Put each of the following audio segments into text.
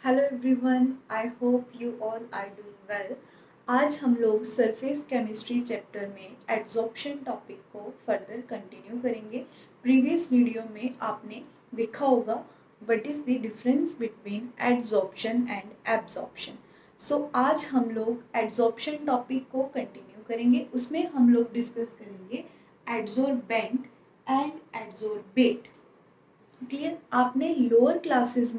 Hello everyone, I hope you all are doing well. आज हम लोग सरफेस केमिस्ट्री चैप्टर में एड्जॉर्प्शन टॉपिक को फर्दर कंटिन्यू करेंगे। प्रीवियस वीडियो में आपने देखा होगा what is the difference between adsorption and absorption. So आज हम लोग एड्जॉर्प्शन टॉपिक को कंटिन्यू करेंगे। उसमें हम लोग डिस्कस करेंगे एड्जॉर्बेंट एंड एड्जॉर्बेट। क्लियर। आपने लोअर क्लासेस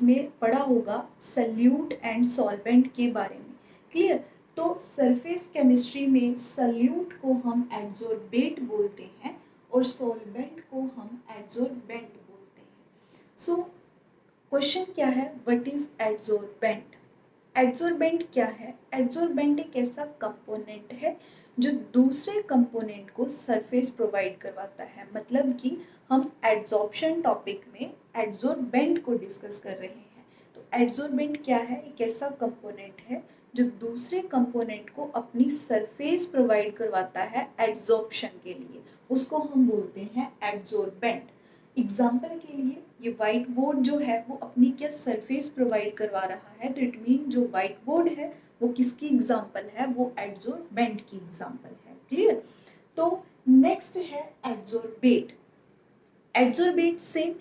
में पढ़ा होगा सल्यूट एंड सॉल्वेंट के बारे में। क्लियर। तो सरफेस केमिस्ट्री में सल्यूट को हम एड्जॉर्बेट बोलते हैं और सॉल्वेंट को हम एड्जॉर्बेंट बोलते हैं। सो क्वेश्चन क्या है, व्हाट इज एड्जॉर्बेंट? एड्जॉर्बेंट क्या है? एड्जॉर्बेंट एक ऐसा कंपोनेंट है जो दूसरे कंपोनेंट को सरफेस प्रोवाइड करवाता है। मतलब कि हम एड्जॉर्प्शन टॉपिक में एड्जॉर्बेंट को डिस्कस कर रहे हैं। तो एड्जॉर्बेंट क्या है? एक ऐसा कंपोनेंट है जो दूसरे कंपोनेंट को अपनी सरफेस प्रोवाइड करवाता है एड्जॉर्प्शन के लिए। उसको हम बोलते हैं एड्जॉर्बेंट। एग्जाम्पल के लिए ये व्हाइट बोर्ड जो है वो अपनी क्या सरफेस प्रोवाइड करवा रहा है, तो इट मीन जो व्हाइट बोर्ड है वो किसकी एग्जाम्पल है? वो एड्जॉर्बेंट की एग्जाम्पल है। क्लियर। तो नेक्स्ट है एड्जॉर्बेट। Adsorbate same.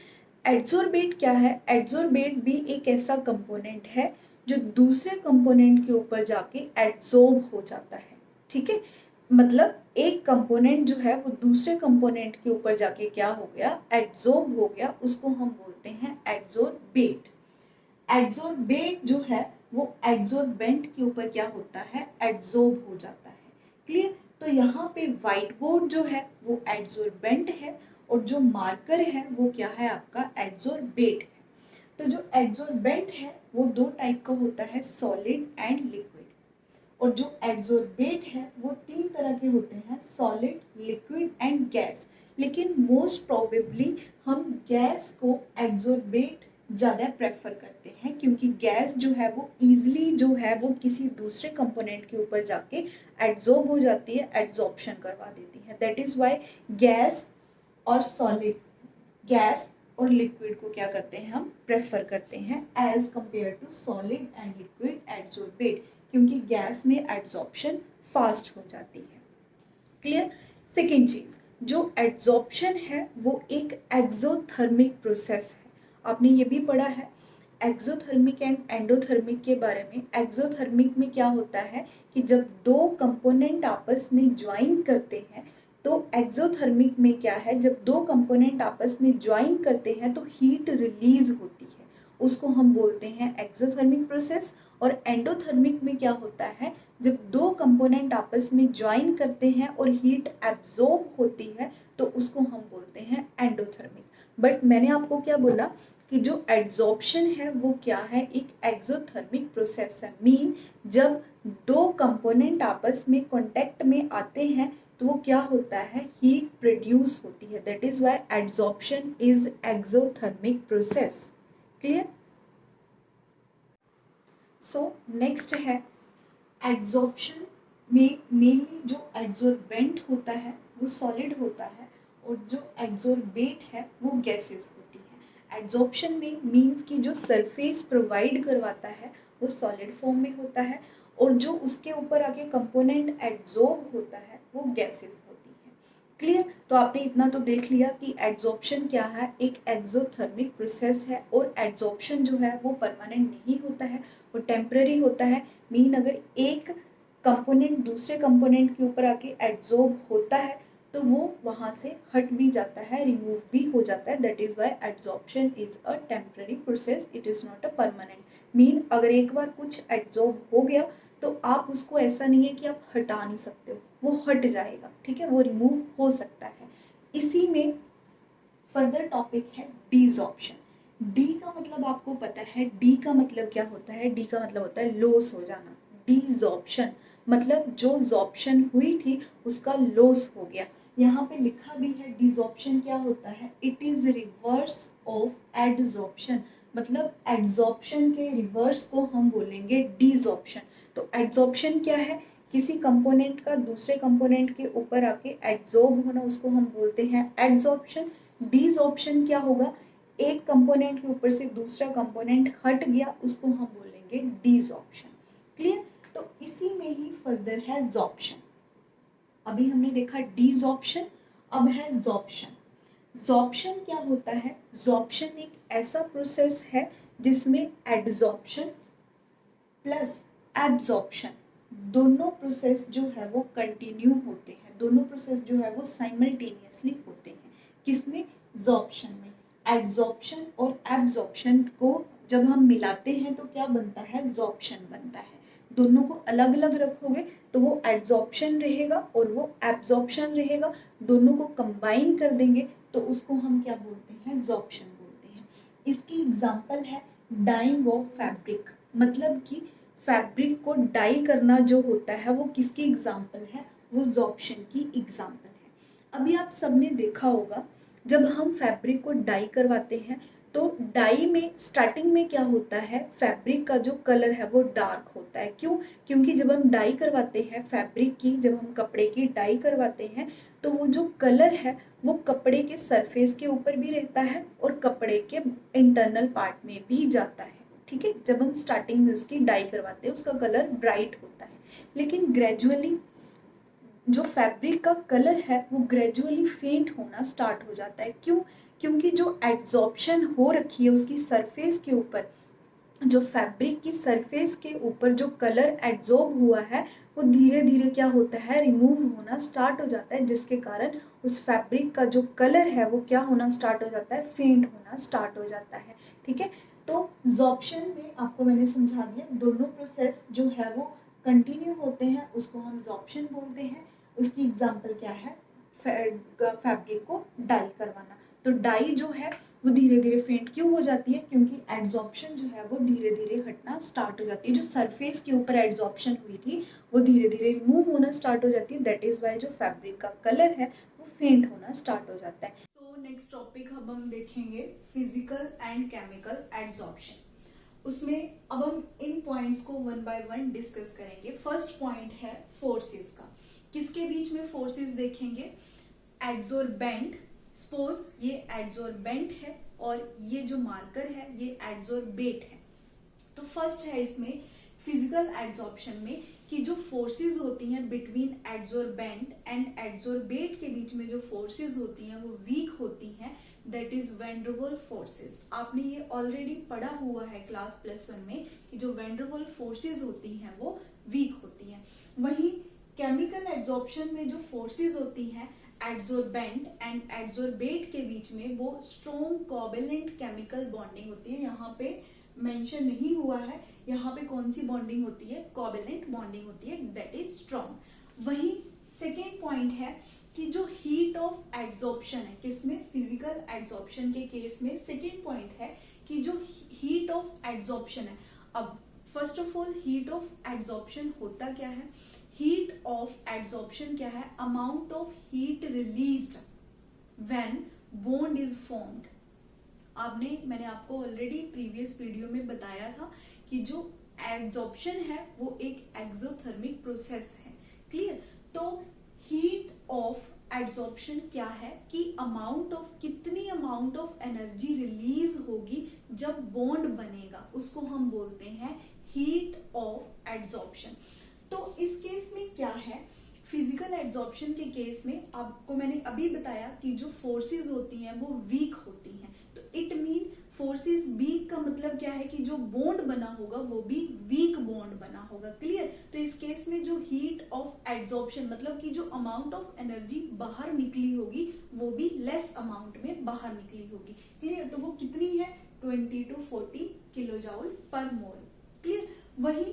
एड्जॉर्बेट क्या है? एड्जॉर्बेट भी एक ऐसा कंपोनेंट है जो दूसरे कंपोनेंट के ऊपर जाके एड्जॉर्ब हो जाता है। ठीक है। मतलब एक कंपोनेंट जो है वो दूसरे कंपोनेंट के ऊपर जाके क्या हो गया? एड्जॉर्ब हो गया। उसको हम बोलते हैं एड्जॉर्बेट। एड्जॉर्बेट जो है वो एड्जॉर्बेंट के ऊपर क्या होता है? एड्जॉर्ब हो जाता है। क्लियर। तो यहाँ पे व्हाइट बोर्ड जो है वो एड्जॉर्बेंट है और जो मार्कर है वो क्या है? आपका एड्जॉर्बेट है। तो जो एड्जॉर्बेंट है वो दो टाइप का होता है, सॉलिड एंड लिक्विड। और जो एड्जॉर्बेट है वो तीन तरह के होते हैं, सॉलिड, लिक्विड एंड गैस। लेकिन मोस्ट प्रोबेबली हम गैस को एड्जॉर्बेट ज़्यादा प्रेफर करते हैं, क्योंकि गैस जो है वो ईजिली जो है वो किसी दूसरे कंपोनेंट के ऊपर जाके एड्जॉर्ब हो जाती है, एड्जॉर्प्शन करवा देती है। दैट इज़ वाई गैस और सॉलिड, गैस और लिक्विड को क्या करते हैं? हम प्रेफर करते हैं as compare to solid and liquid adsorbate, क्योंकि गैस में एड्जॉर्प्शन फास्ट हो जाती है। क्लियर। सेकेंड चीज, जो एड्जॉर्प्शन है वो एक एक्सोथर्मिक प्रोसेस है। आपने ये भी पढ़ा है एक्सोथर्मिक एंड एंडोथर्मिक के बारे में। एक्सोथर्मिक में क्या होता है कि जब दो कंपोनेंट आपस में ज्वाइन करते हैं, तो एक्सोथर्मिक में क्या है, जब दो कंपोनेंट आपस में ज्वाइन करते हैं तो हीट रिलीज होती है, उसको हम बोलते हैं एक्सोथर्मिक प्रोसेस। और एंडोथर्मिक में क्या होता है, जब दो कंपोनेंट आपस में ज्वाइन करते हैं और हीट एब्जॉर्ब होती है तो उसको हम बोलते हैं एंडोथर्मिक। बट मैंने आपको क्या बोला कि जो एड्जॉर्प्शन है वो क्या है? एक एक्सोथर्मिक प्रोसेस है। मीन जब दो कंपोनेंट आपस में कांटेक्ट में आते हैं तो वो क्या होता है? हीट प्रोड्यूस होती है। That is why adsorption is exothermic process. Clear. So next है एड्जॉर्प्शन में मेनली जो एड्जॉर्बेंट होता है वो सॉलिड होता है और जो एड्जॉर्बेट है वो गैसेस होती है। एड्जॉर्प्शन में मींस कि जो सरफेस प्रोवाइड करवाता है वो सॉलिड फॉर्म में होता है और जो उसके ऊपर आके कंपोनेंट एड्जॉर्ब होता है वो गैसेस होती है। क्लियर। तो आपने इतना तो देख लिया कि एड्जॉर्प्शन क्या है, एक एक्सोथर्मिक प्रोसेस है और एड्जॉर्प्शन जो है वो परमानेंट नहीं होता है, वो टेम्पररी होता है। मीन अगर एक कंपोनेंट दूसरे कंपोनेंट के ऊपर आके एड्जॉर्ब होता है तो वो वहाँ से हट भी जाता है, रिमूव भी हो जाता है। That is why adsorption is a temporary process, it is not a permanent. Mean अगर एक बार कुछ एड्जॉर्ब हो गया तो आप उसको ऐसा नहीं है कि आप हटा नहीं सकते हो, वो हट जाएगा। ठीक है, वो रिमूव हो सकता है। इसी में फर्दर टॉपिक है डीजॉर्प्शन। डी का मतलब आपको पता है, डी का मतलब क्या होता है? डी का मतलब होता है लॉस हो जाना। डीजॉर्प्शन मतलब जो जॉर्प्शन हुई थी उसका लॉस हो गया। यहाँ पे लिखा भी है डीजॉर्प्शन क्या होता है? It is reverse of adsorption. मतलब एडजॉर्प्शन के रिवर्स को हम बोलेंगे डीजॉर्प्शन। तो एडजॉर्प्शन क्या है? किसी कंपोनेंट का दूसरे कंपोनेंट के ऊपर आके एड्जॉर्ब होना, उसको हम बोलते हैं एड्जॉर्प्शन। डीजॉर्प्शन क्या होगा? एक कंपोनेंट के ऊपर से दूसरा कंपोनेंट हट गया, उसको हम बोलेंगे डिसॉर्प्शन। क्लियर? तो इसी में ही फर्दर है जॉर्प्शन। अभी हमने देखा डिसॉर्प्शन, अब है जॉर्प्शन। जॉर्प्शन क्या होता है? जॉर्प्शन एक ऐसा प्रोसेस है जिसमें एडजॉर्प्शन प्लस एब्जॉर्प्शन दोनों प्रोसेस जो है वो कंटिन्यू होते हैं, दोनों प्रोसेस जो है वो साइमल्टेनियसली होते हैं। किसमें? जॉर्प्शन में। एडजॉर्प्शन और एब्जॉर्प्शन को जब हम मिलाते हैं तो क्या बनता है? जॉर्प्शन बनता है। दोनों को अलग अलग रखोगे तो वो एडजॉर्प्शन रहेगा और वो एब्जॉर्प्शन रहेगा, दोनों को कंबाइन कर देंगे तो उसको हम क्या बोलते हैं? जॉर्प्शन बोलते हैं। इसकी एग्जांपल है डाइंग ऑफ फैब्रिक, मतलब कि फैब्रिक को डाई करना जो होता है वो किसकी एग्जांपल है? वो जॉर्प्शन की एग्जांपल है। अभी आप सबने देखा होगा जब हम फैब्रिक को डाई करवाते हैं तो डाई में स्टार्टिंग में क्या होता है? फैब्रिक का जो कलर है वो डार्क होता है। क्यों? क्योंकि जब हम डाई करवाते हैं फैब्रिक की, जब हम कपड़े की डाई करवाते हैं तो वो जो कलर है वो कपड़े के सरफेस के ऊपर भी रहता है और कपड़े के इंटरनल पार्ट में भी जाता है। ठीक है? जब हम स्टार्टिंग में उसकी डाई करवाते हैं उसका कलर ब्राइट होता है, लेकिन ग्रेजुअली जो फैब्रिक का कलर है वो ग्रेजुअली फेंट होना स्टार्ट हो जाता है। क्यों? क्योंकि जो एड्जॉर्प्शन हो रखी है उसकी सरफेस के ऊपर, जो फैब्रिक की सरफेस के ऊपर जो कलर एड्जॉर्ब हुआ है वो धीरे धीरे क्या होता है? रिमूव होना स्टार्ट हो जाता है, जिसके कारण उस फैब्रिक का जो कलर है वो क्या होना स्टार्ट हो जाता है? फेंट होना स्टार्ट हो जाता है। ठीक है? तो जॉर्प्शन में आपको मैंने समझा दिया, दोनों प्रोसेस जो है वो कंटिन्यू होते हैं, उसको हम जॉर्प्शन बोलते हैं। उसकी एग्जांपल क्या है? फैब्रिक को डाई करवाना। तो डाई जो है वो धीरे धीरे फेंट क्यों हो जाती है? क्योंकि एड्जॉर्प्शन जो है वो धीरे धीरे हटना स्टार्ट हो जाती है। जो सरफेस के ऊपर एड्जॉर्प्शन हुई थी वो धीरे धीरे रिमूव होना स्टार्ट हो जाती है, दैट इज वाई जो फैब्रिक का कलर है वो फेंट होना स्टार्ट हो जाता है। तो नेक्स्ट टॉपिक अब हम देखेंगे फिजिकल एंड केमिकल एड्जॉर्प्शन। उसमें अब हम इन पॉइंट्स को वन बाय वन डिस्कस करेंगे। फर्स्ट पॉइंट है फोर्सेस का। किसके बीच में फोर्सेस देखेंगे? एड्जॉर्बेंट। सपोज ये एड्जॉर्बेंट है और ये जो मार्कर है ये एड्जॉर्बेट है। तो फर्स्ट है इसमें फिजिकल एड्जॉर्प्शन में कि जो फोर्सेस होती हैं बिटवीन एड्जॉर्बेंट एंड एड्जॉर्बेट के बीच में जो फोर्सेस होती हैं वो वीक होती हैं, that is van der Waals forces. आपने ये ऑलरेडी पढ़ा हुआ है क्लास +1 में कि जो वैन डर वाल्स फोर्सेस होती हैं वो वीक होती हैं। वहीं केमिकल एड्जॉर्प्शन में जो फोर्सेस होती हैं एड्जॉर्बेंट एंड एड्जॉर्बेट के बीच में वो स्ट्रॉन्ग कोवैलेंट केमिकल बॉन्डिंग होती है। यहाँ पे मेंशन नहीं हुआ है, यहाँ पे कौन सी बॉन्डिंग होती है? कोवैलेंट बॉन्डिंग होती है, दैट इज स्ट्रॉन्ग। वही सेकेंड पॉइंट है कि जो हीट ऑफ एड्जॉर्प्शन है, किसमें? फिजिकल एड्जॉर्प्शन के केस में सेकेंड पॉइंट है कि जो हीट ऑफ एड्जॉर्प्शन है। अब first of all heat of adsorption होता क्या है? हीट ऑफ एड्जॉर्प्शन क्या है? Amount of heat released when bond is formed. मैंने आपको ऑलरेडी प्रीवियस वीडियो में बताया था कि जो एड्जॉर्प्शन है वो एक एक्सोथर्मिक प्रोसेस है। क्लियर? तो हीट ऑफ एड्जॉर्प्शन क्या है कि कितनी अमाउंट ऑफ एनर्जी रिलीज होगी जब बॉन्ड बनेगा, उसको हम बोलते हैं हीट ऑफ एड्जॉर्प्शन। तो इस केस में क्या है? फिजिकल एड्जॉर्प्शन के केस में आपको मैंने अभी बताया कि जो फोर्सेस होती हैं वो वीक होती हैं, तो इट मीन फोर्सेस वीक का मतलब क्या है कि जो बॉन्ड बना होगा वो भी वीक बॉन्ड बना होगा। क्लियर? तो इस केस में जो हीट ऑफ एड्जॉर्प्शन मतलब कि जो अमाउंट ऑफ एनर्जी बाहर निकली होगी वो भी लेस अमाउंट में बाहर निकली होगी। क्लियर? तो वो कितनी है? 20 to 40 किलो जूल पर मोल। क्लियर? वही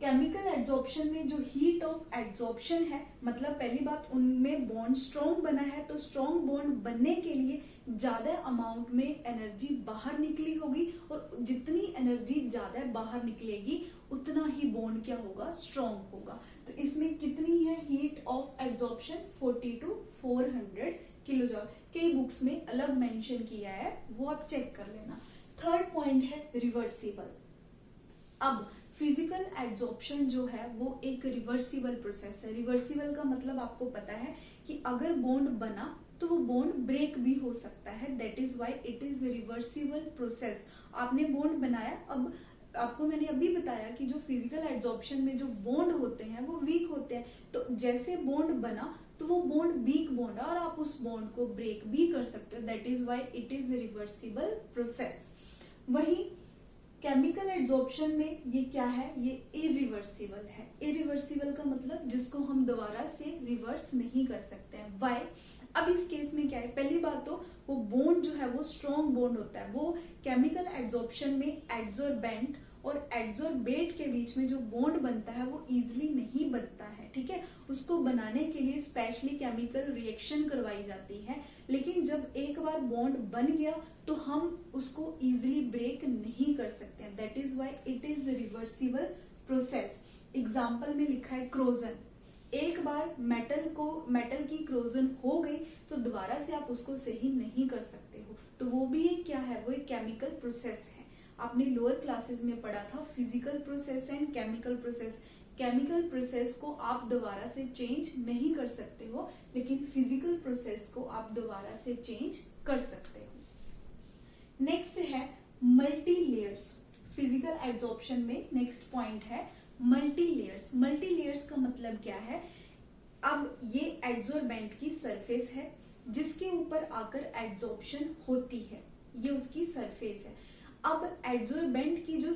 केमिकल एड्जॉर्प्शन में जो हीट ऑफ एड्जॉर्प्शन है, मतलब पहली बात उनमें बॉन्ड स्ट्रॉन्ग बना है, तो स्ट्रॉन्ग बॉन्ड बनने के लिए ज्यादा अमाउंट में एनर्जी बाहर निकली होगी और जितनी एनर्जी ज्यादा बाहर निकलेगी उतना ही बॉन्ड क्या होगा? स्ट्रॉन्ग होगा। तो इसमें कितनी है heat of adsorption? 40 to 400 kilo joule. कई बुक्स में अलग मेंशन किया है, वो आप चेक कर लेना। थर्ड पॉइंट है रिवर्सिबल। अब फिजिकल एड्जॉर्प्शन जो है वो एक रिवर्सिबल प्रोसेस है। रिवर्सिबल का मतलब आपको पता है कि अगर बॉन्ड बना तो वो बॉन्ड ब्रेक भी हो सकता है। That is why it is reversible process. आपने बॉन्ड बनाया, अब आपको मैंने अभी बताया कि जो फिजिकल एड्सॉर्प्शन में जो बॉन्ड होते हैं वो वीक होते हैं, तो जैसे बॉन्ड बना तो वो बॉन्ड वीक बॉन्ड है और आप उस बॉन्ड को ब्रेक भी कर सकते हो। That is why it is reversible process. वही केमिकल एड्सॉर्प्शन में ये क्या है, ये इरिवर्सिबल है। इरिवर्सिबल का मतलब जिसको हम दोबारा से रिवर्स नहीं कर सकते हैं। वाई? अब इस केस में क्या है, पहली बात तो वो बॉन्ड जो है वो स्ट्रॉन्ग बॉन्ड होता है। वो केमिकल एड्सॉर्प्शन में एड्सॉर्बेंट और एड्सॉर्बेट के बीच में जो बॉन्ड बनता है वो इजीली नहीं बनता है, ठीक है। उसको बनाने के लिए स्पेशली केमिकल रिएक्शन करवाई जाती है, लेकिन जब एक बार बॉन्ड बन गया तो हम उसको इजीली ब्रेक नहीं कर सकते हैं। That is why it is reversible process. Example में लिखा है क्रोजन। एक बार मेटल की क्रोजन हो गई तो दोबारा से आप उसको सही नहीं कर सकते हो, तो वो भी एक क्या है, वो एक केमिकल प्रोसेस है। आपने लोअर क्लासेस में पढ़ा था physical process and chemical process. Chemical process को आप दोबारा से चेंज नहीं कर सकते हो, लेकिन फिजिकल प्रोसेस को आप दोबारा से चेंज कर सकते हो। नेक्स्ट है मल्टी लेयर्स। फिजिकल एड्सॉर्प्शन में नेक्स्ट पॉइंट है मल्टी लेयर्स। मल्टी लेयर्स का मतलब क्या है, अब ये एड्सॉर्बेंट की सरफेस है जिसके ऊपर आकर एड्सॉर्प्शन होती है, ये उसकी सरफेस है। अब एड्सॉर्बेंट की जो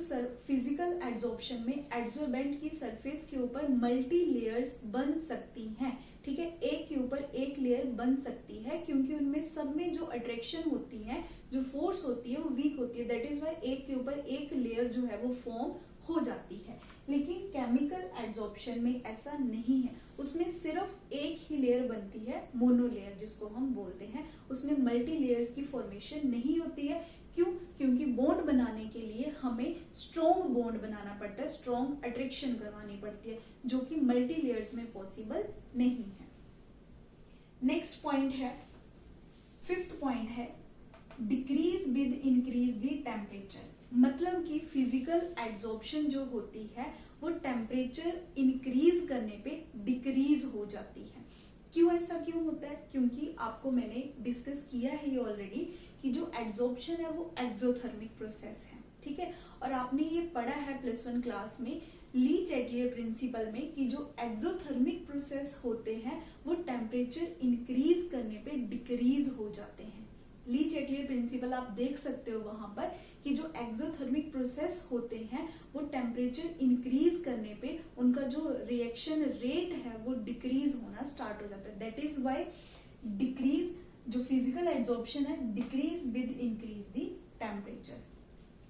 फिजिकल एड्सॉर्प्शन में एड्सॉर्बेंट की सरफेस के ऊपर मल्टी लेयर्स बन सकती हैं, ठीक है। एक के ऊपर एक लेयर बन सकती है क्योंकि उनमें सब में जो अट्रैक्शन होती है, जो फोर्स होती है वो वीक होती है। दैट इज वाई एक के ऊपर एक लेयर जो है वो फॉर्म हो जाती है। लेकिन केमिकल एड्सॉर्प्शन में ऐसा नहीं है, उसमें सिर्फ एक ही लेयर बनती है, मोनो लेयर जिसको हम बोलते हैं। उसमें मल्टी लेयर्स की फॉर्मेशन नहीं होती है। क्यों? क्योंकि बॉन्ड बनाने के लिए हमें स्ट्रॉन्ग बॉन्ड बनाना पड़ता है, स्ट्रॉन्ग अट्रैक्शन करवानी पड़ती है, जो कि मल्टी लेयर्स में पॉसिबल नहीं है। नेक्स्ट पॉइंट है, फिफ्थ पॉइंट है decrease with increase the temperature. मतलब कि फिजिकल एड्सॉर्प्शन जो होती है वो टेम्परेचर इंक्रीज करने पे डिक्रीज हो जाती है। क्यों ऐसा क्यों होता है? क्योंकि आपको मैंने डिस्कस किया है ये ऑलरेडी कि जो एड्सॉर्प्शन है वो एक्सोथर्मिक प्रोसेस है, ठीक है। और आपने ये पढ़ा है +1 क्लास में ली चैटलियर प्रिंसिपल में कि जो एक्सोथर्मिक प्रोसेस होते हैं वो टेम्परेचर इंक्रीज करने पे डिक्रीज हो जाते हैं। ली चैटलियर प्रिंसिपल आप देख सकते हो वहां पर कि जो एक्सोथर्मिक प्रोसेस होते हैं वो टेम्परेचर इंक्रीज करने पे उनका जो रिएक्शन रेट है वो डिक्रीज होना स्टार्ट हो जाता है। दैट इज व्हाई डिक्रीज, जो फिजिकल एड्सॉर्प्शन है, decrease with increase the temperature.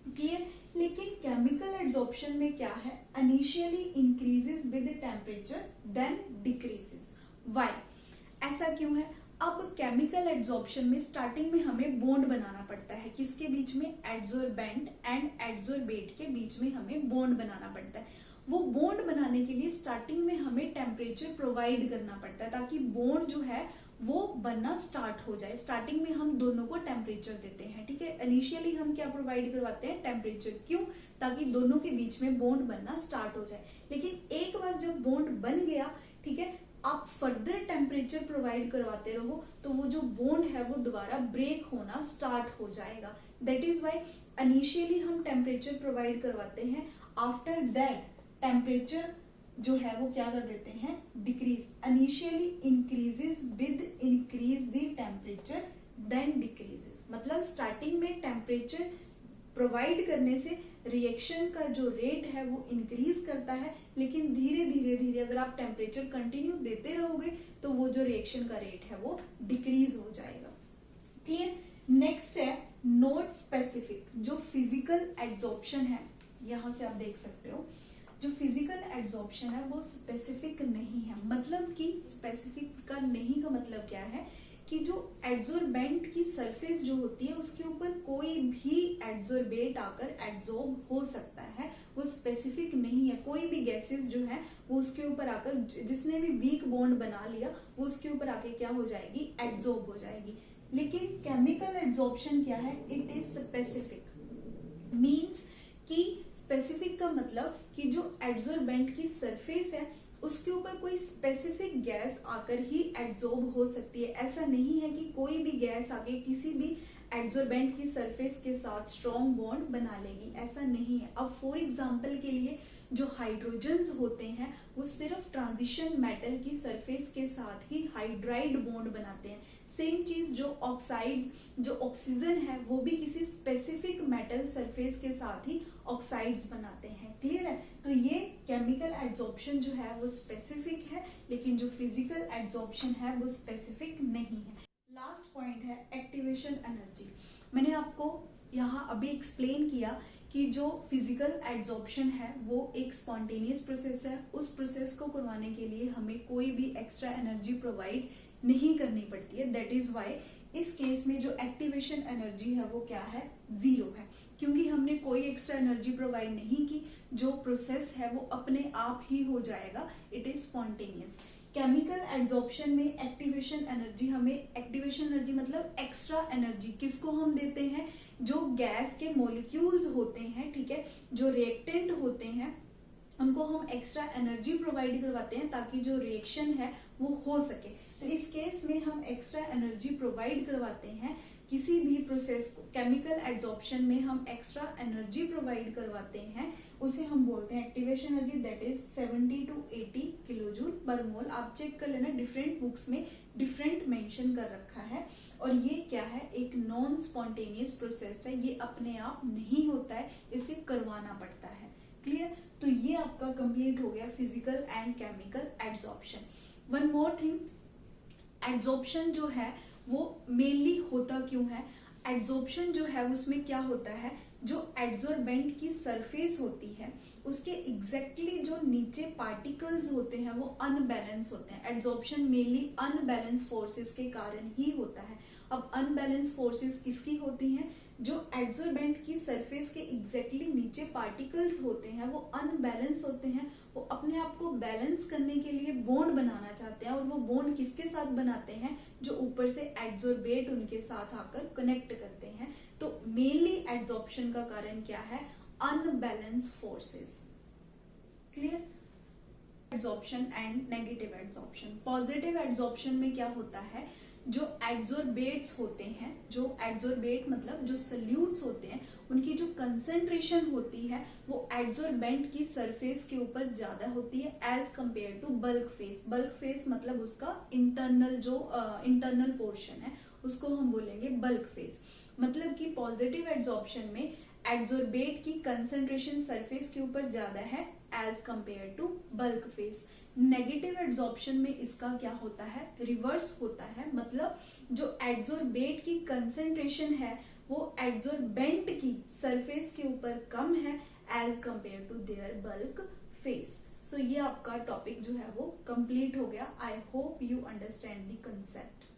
Clear? लेकिन केमिकल एड्सॉर्प्शन में क्या है, initially increases with temperature then decreases. Why? ऐसा क्यों है? अब केमिकल एड्सॉर्प्शन में स्टार्टिंग में हमें बॉन्ड बनाना पड़ता है, किसके बीच में, एड्सॉर्बेंट एंड एड्सॉर्बेट के बीच में हमें बॉन्ड बनाना पड़ता है। वो बॉन्ड बनाने के लिए स्टार्टिंग में हमें टेम्परेचर प्रोवाइड करना पड़ता है ताकि बॉन्ड जो है वो बनना स्टार्ट हो जाए। स्टार्टिंग में हम दोनों को टेम्परेचर देते हैं, ठीक है। इनिशियली हम क्या प्रोवाइड करवाते हैं, टेम्परेचर। क्यों? ताकि दोनों के बीच में बॉन्ड बनना स्टार्ट हो जाए। लेकिन एक बार जब बॉन्ड बन गया, ठीक है, आप फर्दर टेम्परेचर प्रोवाइड करवाते रहो तो वो जो बॉन्ड है वो दोबारा ब्रेक होना स्टार्ट हो जाएगा। दैट इज व्हाई इनिशियली हम टेम्परेचर प्रोवाइड करवाते हैं, आफ्टर दैट टेम्परेचर जो है वो क्या कर देते हैं, decrease. Initially increases with increase the temperature then decreases. मतलब स्टार्टिंग में टेम्परेचर प्रोवाइड करने से रिएक्शन का जो रेट है वो इंक्रीज करता है, लेकिन धीरे धीरे धीरे अगर आप टेम्परेचर कंटिन्यू देते रहोगे तो वो जो रिएक्शन का रेट है वो डिक्रीज हो जाएगा। क्लियर? नेक्स्ट है नॉट स्पेसिफिक। जो फिजिकल एड्सॉर्प्शन है, यहां से आप देख सकते हो, जो फिजिकल एड्सॉर्प्शन है वो स्पेसिफिक नहीं है। मतलब कि स्पेसिफिक का नहीं का मतलब क्या है कि जो एड्सॉर्बेंट की सरफेस जो होती है उसके ऊपर कोई भी एड्सॉर्बेट आकर एड्सॉर्ब हो सकता है, वो स्पेसिफिक नहीं है। कोई भी गैसेस जो है वो उसके ऊपर आकर, जिसने भी वीक बॉन्ड बना लिया वो उसके ऊपर आके क्या हो जाएगी, एड्सॉर्ब हो जाएगी। लेकिन केमिकल एड्सॉर्प्शन क्या है, इट इज स्पेसिफिक। मींस कि स्पेसिफिक का मतलब कि जो एड्सॉर्बेंट की सरफेस है उसके ऊपर कोई स्पेसिफिक गैस आकर ही एड्जॉर्ब हो सकती है। ऐसा नहीं है कि कोई भी गैस आके किसी भी एड्जॉर्बेंट की सरफेस के साथ स्ट्रॉन्ग बॉन्ड बना लेगी, ऐसा नहीं है। अब फॉर एग्जांपल के लिए जो हाइड्रोजन्स होते हैं वो सिर्फ ट्रांजिशन मेटल की सरफेस के साथ ही हाइड्राइड बॉन्ड बनाते हैं। सेम चीज जो ऑक्साइड्स, जो ऑक्सीजन है वो भी किसी स्पेसिफिक मेटल सरफेस के साथ ही ऑक्साइड्स बनाते हैं। क्लियर है? तो ये केमिकल एड्जॉर्प्शन जो है वो स्पेसिफिक है, लेकिन जो फिजिकल एड्जॉर्प्शन है वो स्पेसिफिक नहीं है। लास्ट पॉइंट है एक्टिवेशन एनर्जी। मैंने आपको यहाँ अभी एक्सप्लेन किया कि जो फिजिकल एड्जॉर्प्शन है वो एक स्पॉन्टेनियस प्रोसेस है। उस प्रोसेस को करवाने के लिए हमें कोई भी एक्स्ट्रा एनर्जी प्रोवाइड नहीं करनी पड़ती है। दैट इज वाई इस केस में जो एक्टिवेशन एनर्जी है वो क्या है, जीरो है, क्योंकि हमने कोई एक्स्ट्रा एनर्जी प्रोवाइड नहीं की। जो प्रोसेस है वो अपने आप ही हो जाएगा, it is spontaneous. Chemical adsorption में एक्टिवेशन एनर्जी, हमें एक्टिवेशन एनर्जी मतलब एक्स्ट्रा एनर्जी किसको हम देते हैं, जो गैस के मॉलिक्यूल्स होते हैं, ठीक है, जो रिएक्टेंट होते हैं उनको हम एक्स्ट्रा एनर्जी प्रोवाइड करवाते हैं ताकि जो रिएक्शन है वो हो सके। तो इस केस में हम एक्स्ट्रा एनर्जी प्रोवाइड करवाते हैं किसी भी प्रोसेस को। केमिकल एड्जॉर्प्शन में हम एक्स्ट्रा एनर्जी प्रोवाइड करवाते हैं, उसे हम बोलते हैं activation energy, that is 70 to 80 kilojoule पर मोल। आप चेक कर लेना, डिफरेंट बुक्स में डिफरेंट मेंशन कर रखा है। और ये क्या है, एक नॉन स्पॉन्टेनियस प्रोसेस है, ये अपने आप नहीं होता है, इसे करवाना पड़ता है। क्लियर? तो ये आपका कंप्लीट हो गया physical and chemical adsorption. One more thing, adsorption जो है वो मेनली होता क्यों है? एड्जॉर्प्शन जो है उसमें क्या होता है, जो एड्जॉर्बेंट की सरफेस होती है उसके एग्जैक्टली जो नीचे पार्टिकल्स होते हैं वो अनबैलेंस होते हैं। एड्जॉर्प्शन मेनली अनबैलेंस फोर्सेस के कारण ही होता है। अब अनबैलेंस फोर्सेस किसकी होती हैं, जो एड्जॉर्बेंट की सरफेस के एग्जैक्टली नीचे पार्टिकल्स होते हैं वो अनबैलेंस होते हैं। वो अपने आप को बैलेंस करने के लिए बॉन्ड बनाना चाहते हैं, और वो बॉन्ड किसके साथ बनाते हैं, जो ऊपर से एड्जॉर्बेट उनके साथ आकर कनेक्ट करते हैं। तो मेनली एड्जॉर्प्शन का कारण क्या है, unbalance forces. Clear? Adsorption and negative adsorption. Positive adsorption में क्या होता है, जो एड्जॉर्बेट्स होते हैं, जो एड्जॉर्बेट मतलब जो सल्यूट्स होते हैं, उनकी जो कंसेंट्रेशन होती है वो एड्जॉर्बेंट की सरफेस के ऊपर ज्यादा होती है as compare to bulk phase. Bulk phase मतलब उसका इंटरनल जो इंटरनल पोर्शन है उसको हम बोलेंगे बल्क फेस। मतलब कि पॉजिटिव एड्जॉर्प्शन में एड्जॉर्बेट की कंसेंट्रेशन सरफेस के ऊपर ज्यादा है as compare to bulk phase. Negative adsorption में इसका क्या होता है, रिवर्स होता है। मतलब जो एड्जॉर्बेट की कंसेंट्रेशन है वो एड्जॉर्बेंट की सरफेस के ऊपर कम है as compare to their bulk face. सो ये आपका टॉपिक जो है वो कंप्लीट हो गया। I hope you understand the concept.